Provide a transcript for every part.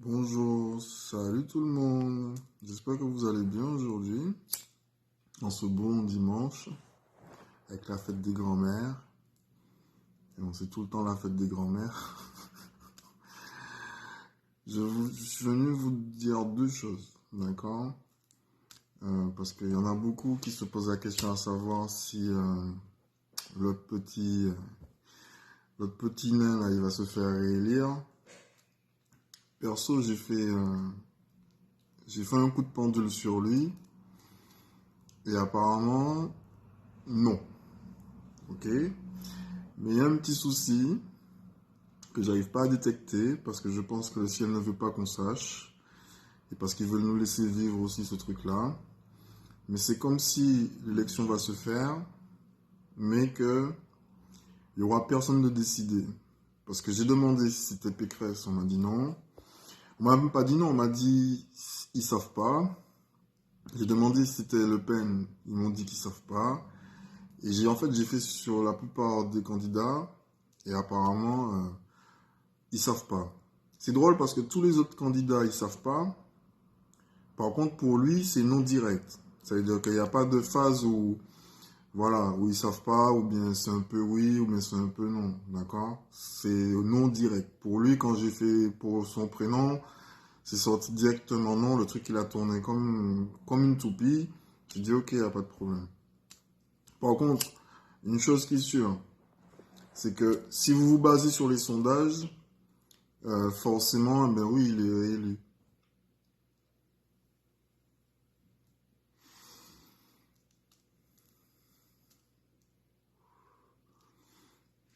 Bonjour, salut tout le monde. J'espère que vous allez bien aujourd'hui, en ce bon dimanche, avec la fête des grands-mères. Et on sait tout le temps la fête des grands-mères. Je suis venu vous dire deux choses, d'accord? Parce qu'il y en a beaucoup qui se posent la question à savoir si l'autre petit, l'autre petit nain, là, il va se faire réélire. Perso, j'ai fait un coup de pendule sur lui. Et apparemment, non. Ok? Mais il y a un petit souci que j'arrive pas à détecter parce que je pense que le ciel ne veut pas qu'on sache et parce qu'ils veulent nous laisser vivre aussi ce truc-là. Mais c'est comme si l'élection va se faire, mais que il y aura personne de décidé. Parce que j'ai demandé si c'était Pécresse, on m'a dit non. On m'a même pas dit non, on m'a dit ils savent pas. J'ai demandé si c'était Le Pen, ils m'ont dit qu'ils savent pas. Et j'ai fait sur la plupart des candidats et apparemment ils savent pas. C'est drôle parce que tous les autres candidats, ils savent pas. Par contre, pour lui, c'est non direct. Ça veut dire qu'il n'y a pas de phase où, voilà, où ils savent pas, ou bien c'est un peu oui, ou bien c'est un peu non. D'accord? C'est non direct. Pour lui, quand j'ai fait pour son prénom, c'est sorti directement non. Le truc, il a tourné comme une toupie. J'ai dit ok, il n'y a pas de problème. Par contre, une chose qui est sûre, c'est que si vous vous basez sur les sondages, forcément, ben oui, il est réélu.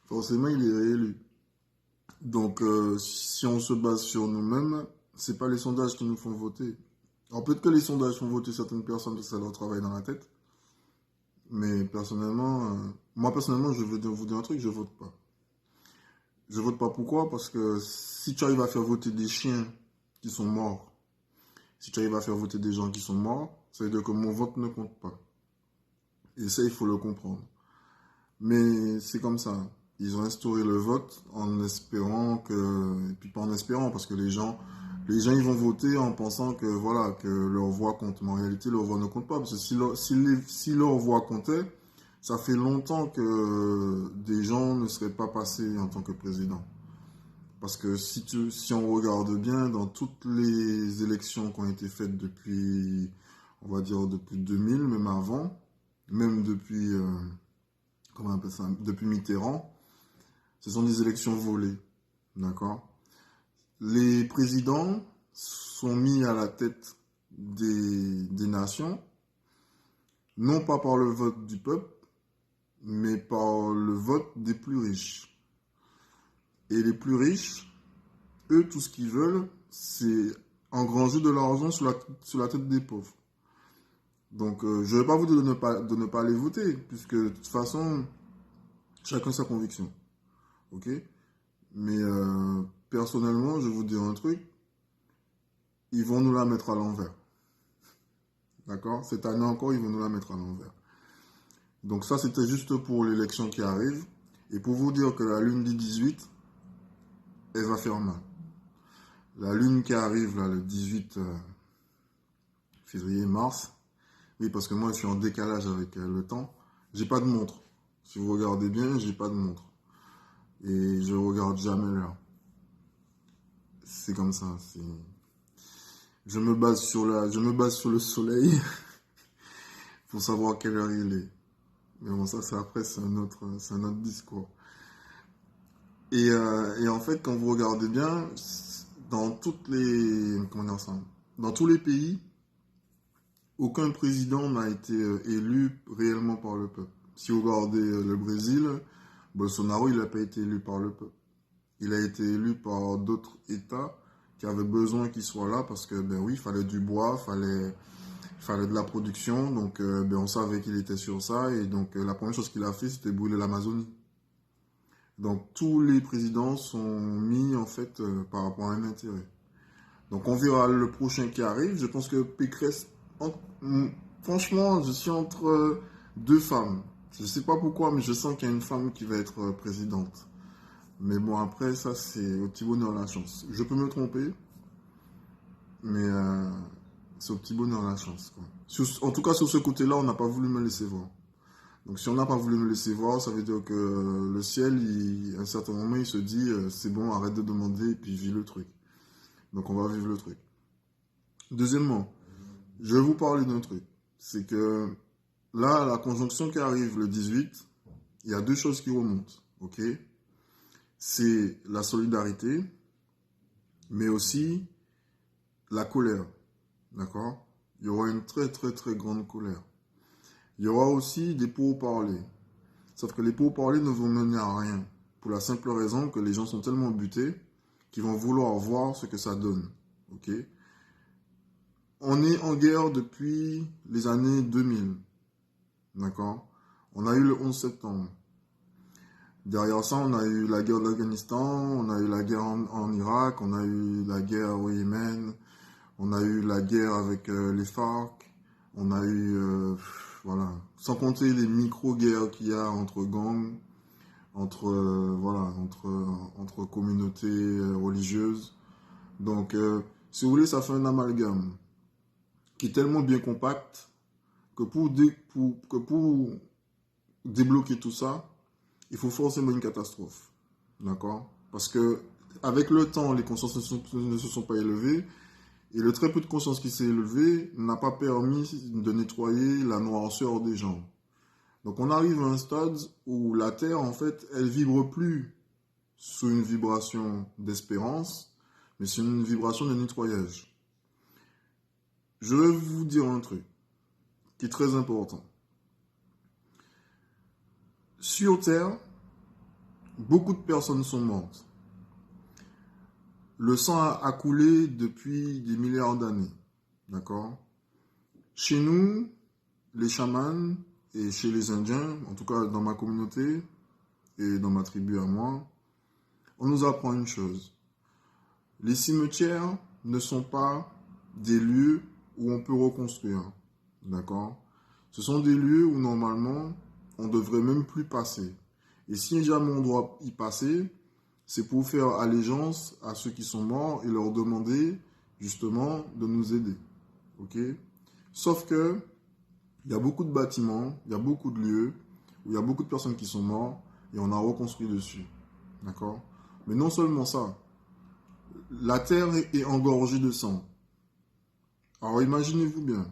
Forcément, il est réélu. Donc, si on se base sur nous-mêmes, c'est pas les sondages qui nous font voter. Alors, peut-être que les sondages font voter certaines personnes parce que ça leur travaille dans la tête. Mais personnellement, moi personnellement, je veux vous dire un truc, je vote pas. Je vote pas pourquoi? Parce que si tu arrives à faire voter des chiens qui sont morts, si tu arrives à faire voter des gens qui sont morts, ça veut dire que mon vote ne compte pas. Et ça, il faut le comprendre. Mais c'est comme ça. Ils ont instauré le vote en espérant que, et puis pas en espérant, parce que les gens ils vont voter en pensant que voilà, que leur voix compte. Mais en réalité, leur voix ne compte pas, parce que si leur voix comptait, ça fait longtemps que des gens ne seraient pas passés en tant que président. Parce que si on regarde bien, dans toutes les élections qui ont été faites depuis, on va dire depuis 2000, même avant, même depuis, comment on appelle ça, depuis Mitterrand, ce sont des élections volées. D'accord? Les présidents sont mis à la tête des nations, non pas par le vote du peuple, mais par le vote des plus riches. Et les plus riches, eux, tout ce qu'ils veulent, c'est engranger de l'argent sur la tête des pauvres. Donc, je ne vais pas vous dire de ne pas aller voter, puisque de toute façon, chacun sa conviction. Ok? Mais personnellement, je vais vous dire un truc, ils vont nous la mettre à l'envers. D'accord? Cette année encore, ils vont nous la mettre à l'envers. Donc ça, c'était juste pour l'élection qui arrive. Et pour vous dire que la lune du 18, elle va faire mal. La lune qui arrive, là, le 18 février-mars, oui, parce que moi, je suis en décalage avec le temps, j'ai pas de montre. Si vous regardez bien, j'ai pas de montre. Et je regarde jamais l'heure. C'est comme ça. Je me base sur le soleil pour savoir quelle heure il est. Mais bon, ça, c'est un autre discours. Et en fait, quand vous regardez bien, dans toutes les, comment dire ça, dans tous les pays, aucun président n'a été élu réellement par le peuple. Si vous regardez le Brésil, Bolsonaro, il n'a pas été élu par le peuple. Il a été élu par d'autres États qui avaient besoin qu'il soit là parce que, ben oui, il fallait du bois, il fallait de la production. Donc, ben, on savait qu'il était sur ça. Et donc, la première chose qu'il a fait, c'était brûler l'Amazonie. Donc, tous les présidents sont mis, en fait, par rapport à un intérêt. Donc, on verra le prochain qui arrive. Je pense que Pécresse, franchement, je suis entre deux femmes. Je ne sais pas pourquoi, mais je sens qu'il y a une femme qui va être présidente. Mais bon, après, ça, c'est au petit bonheur la chance. Je peux me tromper, Mais c'est au petit bonheur la chance, quoi. En tout cas, sur ce côté-là, on n'a pas voulu me laisser voir. Donc si on n'a pas voulu me laisser voir, ça veut dire que le ciel, à un certain moment, il se dit, c'est bon, arrête de demander et puis vis le truc. Donc on va vivre le truc. Deuxièmement, je vais vous parler d'un truc. C'est que là, la conjonction qui arrive le 18, il y a deux choses qui remontent, ok? C'est la solidarité, mais aussi la colère, d'accord? Il y aura une très très très grande colère. Il y aura aussi des pourparlers. Sauf que les pourparlers ne vont mener à rien. Pour la simple raison que les gens sont tellement butés qu'ils vont vouloir voir ce que ça donne, ok? On est en guerre depuis les années 2000, d'accord? On a eu le 11 septembre. Derrière ça, on a eu la guerre d'Afghanistan, on a eu la guerre en Irak, on a eu la guerre au Yémen, on a eu la guerre avec les FARC, on a eu, voilà, sans compter les micro-guerres qu'il y a entre gangs, entre communautés religieuses. Donc, si vous voulez, ça fait un amalgame qui est tellement bien compact que pour débloquer tout ça, il faut forcément une catastrophe. D'accord? Parce que avec le temps, les consciences ne se sont pas élevées. Et le très peu de conscience qui s'est élevé n'a pas permis de nettoyer la noirceur des gens. Donc on arrive à un stade où la Terre, en fait, elle vibre plus sous une vibration d'espérance, mais c'est une vibration de nettoyage. Je vais vous dire un truc qui est très important. Sur Terre, beaucoup de personnes sont mortes. Le sang a coulé depuis des milliards d'années. D'accord? Chez nous, les chamans et chez les Indiens, en tout cas dans ma communauté et dans ma tribu à moi, on nous apprend une chose. Les cimetières ne sont pas des lieux où on peut reconstruire. D'accord? Ce sont des lieux où normalement on ne devrait même plus passer. Et si jamais on doit y passer, c'est pour faire allégeance à ceux qui sont morts et leur demander justement de nous aider. Ok? Sauf que il y a beaucoup de bâtiments, il y a beaucoup de lieux où il y a beaucoup de personnes qui sont mortes et on a reconstruit dessus. D'accord? Mais non seulement ça, la terre est engorgée de sang. Alors imaginez-vous bien,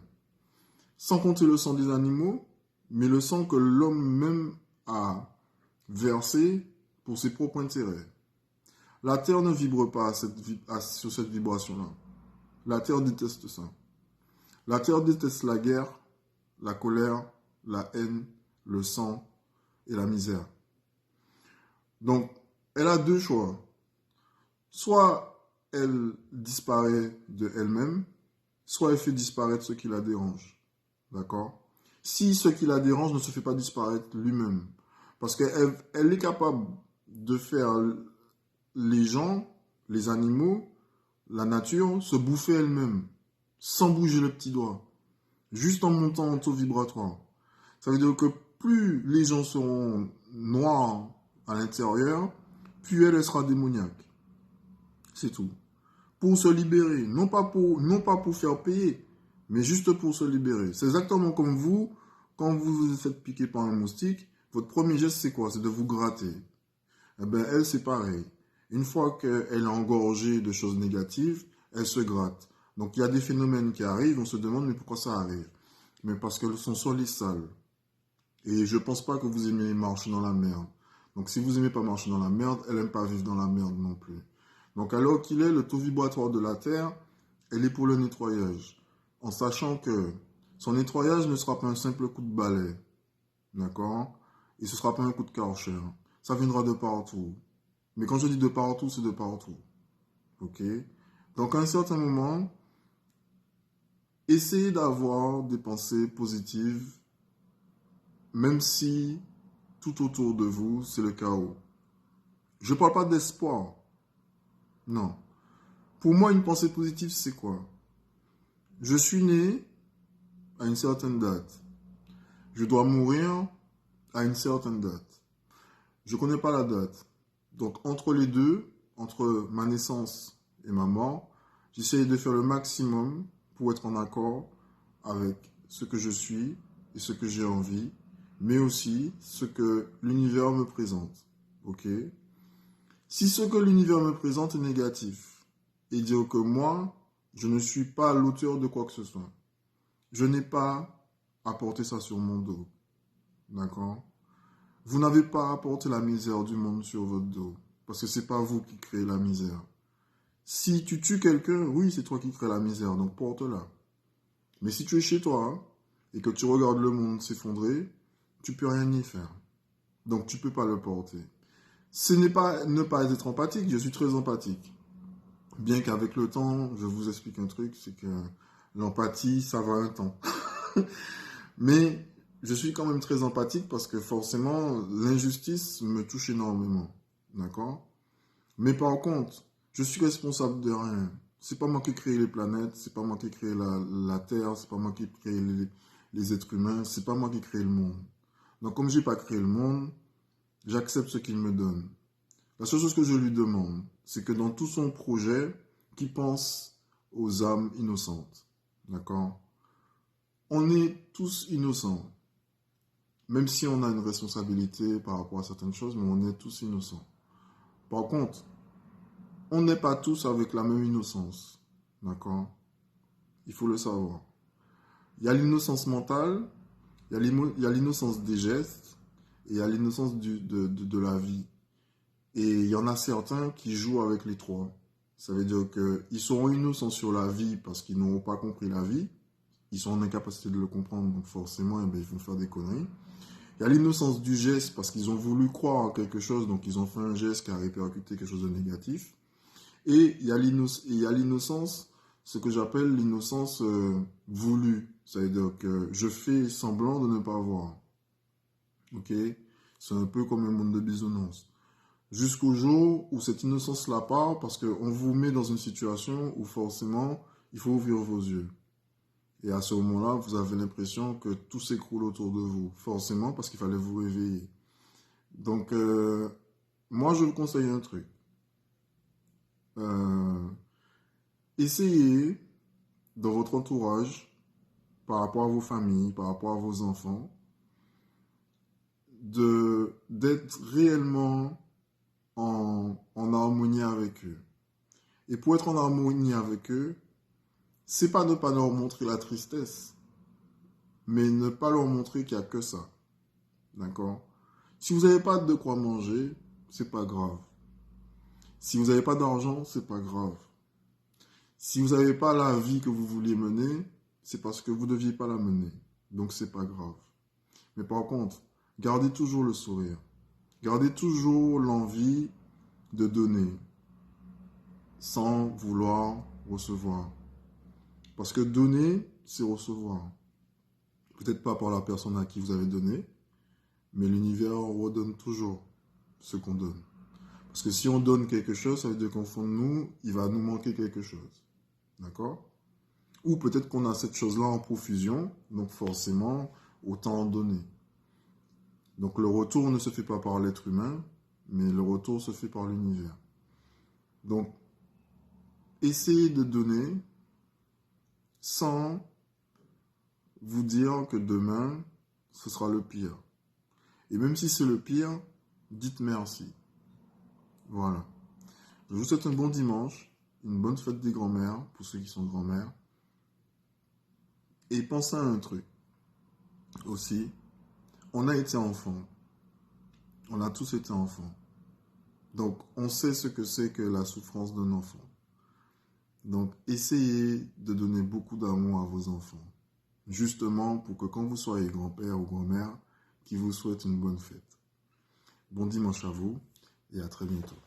sans compter le sang des animaux, mais le sang que l'homme même a versé pour ses propres intérêts. La terre ne vibre pas sur cette vibration-là. La terre déteste ça. La terre déteste la guerre, la colère, la haine, le sang et la misère. Donc, elle a deux choix. Soit elle disparaît de elle-même, soit elle fait disparaître ce qui la dérange. D'accord? Si ce qui la dérange ne se fait pas disparaître lui-même, parce qu'elle est capable de faire les gens, les animaux, la nature, se bouffer elle-même, sans bouger le petit doigt, juste en montant en taux vibratoire. Ça veut dire que plus les gens seront noirs à l'intérieur, plus elle sera démoniaque. C'est tout. Pour se libérer, non pas pour faire payer, mais juste pour se libérer. C'est exactement comme vous, quand vous vous faites piquer par un moustique, votre premier geste c'est quoi? C'est de vous gratter. Eh bien, elle c'est pareil. Une fois qu'elle est engorgée de choses négatives, elle se gratte. Donc il y a des phénomènes qui arrivent, on se demande mais pourquoi ça arrive? Mais parce que son sol est sale. Et je pense pas que vous aimez marcher dans la merde. Donc si vous aimez pas marcher dans la merde, elle aime pas vivre dans la merde non plus. Donc alors qu'il est, le taux vibratoire de la Terre, elle est pour le nettoyage. En sachant que son nettoyage ne sera pas un simple coup de balai. D'accord? Et ce sera pas un coup de karcher. Ça viendra de partout. Mais quand je dis de partout, c'est de partout. Ok? Donc à un certain moment, essayez d'avoir des pensées positives, même si tout autour de vous, c'est le chaos. Je ne parle pas d'espoir. Non. Pour moi, une pensée positive, c'est quoi? Je suis né à une certaine date. Je dois mourir à une certaine date. Je ne connais pas la date. Donc, entre les deux, entre ma naissance et ma mort, J'essaye de faire le maximum pour être en accord avec ce que je suis et ce que j'ai envie, mais aussi ce que l'univers me présente. Ok? Si ce que l'univers me présente est négatif, et dire que moi, je ne suis pas l'auteur de quoi que ce soit, je n'ai pas à porter ça sur mon dos. D'accord? Vous n'avez pas à porter la misère du monde sur votre dos, parce que c'est pas vous qui créez la misère. Si tu tues quelqu'un, oui, c'est toi qui crée la misère, donc porte-la. Mais si tu es chez toi hein, et que tu regardes le monde s'effondrer, tu peux rien y faire. Donc tu peux pas le porter. Ce n'est pas ne pas être empathique, je suis très empathique. Bien qu'avec le temps, je vous explique un truc, c'est que l'empathie, ça va un temps. Mais je suis quand même très empathique parce que forcément, l'injustice me touche énormément. D'accord? Mais par contre, je suis responsable de rien. C'est pas moi qui ai créé les planètes, c'est pas moi qui ai créé la Terre, c'est pas moi qui ai créé les êtres humains, c'est pas moi qui ai créé le monde. Donc comme j'ai pas créé le monde, j'accepte ce qu'il me donne. La seule chose que je lui demande, c'est que dans tout son projet, qu'il pense aux âmes innocentes. D'accord? On est tous innocents. Même si on a une responsabilité par rapport à certaines choses, mais on est tous innocents. Par contre, on n'est pas tous avec la même innocence. D'accord? Il faut le savoir. Il y a l'innocence mentale, il y a l'innocence des gestes, et il y a l'innocence de la vie. Et il y en a certains qui jouent avec les trois. Ça veut dire qu'ils seront innocents sur la vie parce qu'ils n'auront pas compris la vie. Ils sont en incapacité de le comprendre, donc forcément, eh bien, ils vont faire des conneries. Il y a l'innocence du geste parce qu'ils ont voulu croire en quelque chose, donc ils ont fait un geste qui a répercuté quelque chose de négatif. Et il y a l'innocence, ce que j'appelle l'innocence voulue. Ça veut dire que je fais semblant de ne pas voir. Ok? C'est un peu comme un monde de bisounours. Jusqu'au jour où cette innocence-là part, parce qu'on vous met dans une situation où forcément, il faut ouvrir vos yeux. Et à ce moment-là, vous avez l'impression que tout s'écroule autour de vous. Forcément, parce qu'il fallait vous réveiller. Donc, moi, je vous conseille un truc. Essayez, dans votre entourage, par rapport à vos familles, par rapport à vos enfants, d'être réellement en harmonie avec eux. Et pour être en harmonie avec eux, c'est pas ne pas leur montrer la tristesse, mais ne pas leur montrer qu'il n'y a que ça. D'accord? Si vous n'avez pas de quoi manger, c'est pas grave. Si vous n'avez pas d'argent, c'est pas grave. Si vous n'avez pas la vie que vous vouliez mener, c'est parce que vous ne deviez pas la mener. Donc c'est pas grave. Mais par contre, gardez toujours le sourire. Gardez toujours l'envie de donner sans vouloir recevoir. Parce que donner, c'est recevoir. Peut-être pas par la personne à qui vous avez donné, mais l'univers redonne toujours ce qu'on donne. Parce que si on donne quelque chose, ça veut dire qu'au fond de nous, il va nous manquer quelque chose. D'accord? Ou peut-être qu'on a cette chose-là en profusion, donc forcément, autant en donner. Donc le retour ne se fait pas par l'être humain, mais le retour se fait par l'univers. Donc, essayez de donner sans vous dire que demain, ce sera le pire. Et même si c'est le pire, dites merci. Voilà. Je vous souhaite un bon dimanche, une bonne fête des grands-mères, pour ceux qui sont grands-mères. Et pensez à un truc aussi. On a été enfant. On a tous été enfants. Donc, on sait ce que c'est que la souffrance d'un enfant. Donc, essayez de donner beaucoup d'amour à vos enfants. Justement, pour que quand vous soyez grand-père ou grand-mère, qu'ils vous souhaitent une bonne fête. Bon dimanche à vous et à très bientôt.